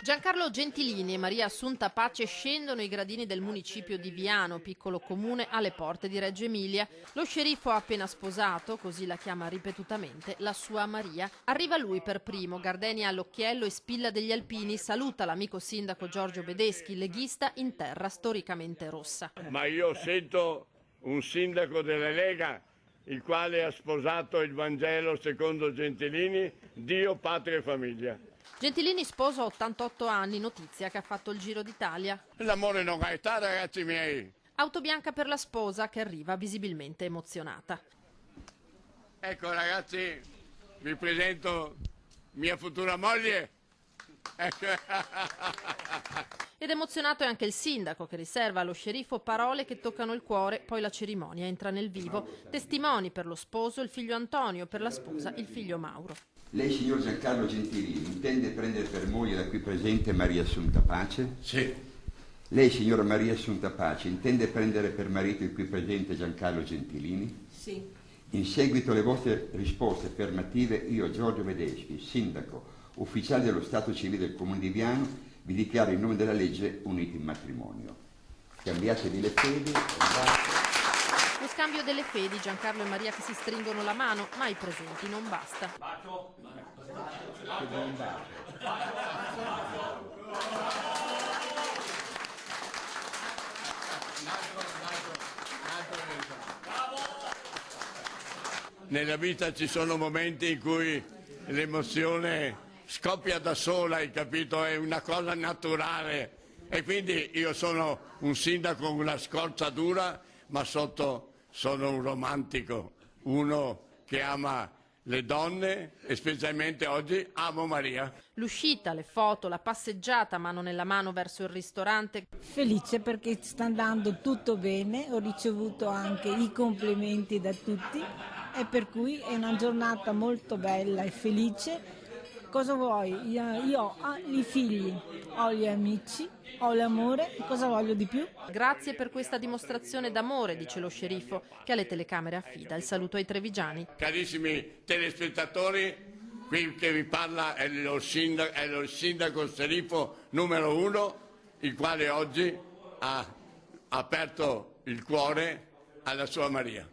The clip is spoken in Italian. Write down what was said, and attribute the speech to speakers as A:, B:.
A: Giancarlo Gentilini e Maria Assunta Pace scendono i gradini del municipio di Viano, piccolo comune alle porte di Reggio Emilia. Lo sceriffo ha appena sposato, così la chiama ripetutamente, la sua Maria. Arriva lui per primo, gardenia all'occhiello e spilla degli alpini, saluta l'amico sindaco Giorgio Bedeschi, leghista in terra storicamente rossa.
B: Ma io sento un sindaco della Lega, il quale ha sposato il Vangelo secondo Gentilini, Dio, patria e famiglia.
A: Gentilini sposa a 88 anni, notizia che ha fatto il Giro d'Italia.
B: L'amore non ha età, ragazzi miei.
A: Auto bianca per la sposa che arriva visibilmente emozionata.
B: Ecco ragazzi, vi presento mia futura moglie. Ecco.
A: Ed emozionato è anche il sindaco che riserva allo sceriffo parole che toccano il cuore, poi la cerimonia entra nel vivo. Testimoni per lo sposo il figlio Antonio, per la sposa il figlio Mauro.
C: Lei, signor Giancarlo Gentilini, intende prendere per moglie la qui presente Maria Assunta Pace?
B: Sì.
C: Lei, signora Maria Assunta Pace, intende prendere per marito il qui presente Giancarlo Gentilini?
A: Sì.
C: In seguito alle vostre risposte affermative, io, Giorgio Bedeschi, sindaco, ufficiale dello Stato civile del Comune di Viano, vi dichiaro in nome della legge uniti in matrimonio. Cambiatevi le fedi.
A: Lo scambio delle fedi, Giancarlo e Maria che si stringono la mano, ma ai presenti non basta.
B: Nella vita ci sono momenti in cui l'emozione scoppia da sola, hai capito? È una cosa naturale. E quindi io sono un sindaco con una scorza dura, ma sotto sono un romantico, uno che ama le donne e specialmente oggi amo Maria.
A: L'uscita, le foto, la passeggiata mano nella mano verso il ristorante.
D: Felice perché sta andando tutto bene, ho ricevuto anche i complimenti da tutti e per cui è una giornata molto bella e felice. Cosa vuoi? Io ho i figli, ho gli amici, ho l'amore, cosa voglio di più?
A: Grazie per questa dimostrazione d'amore, dice lo sceriffo, che alle telecamere affida il saluto ai trevigiani.
B: Carissimi telespettatori, qui che vi parla è lo sindaco sceriffo numero 1, il quale oggi ha aperto il cuore alla sua Maria.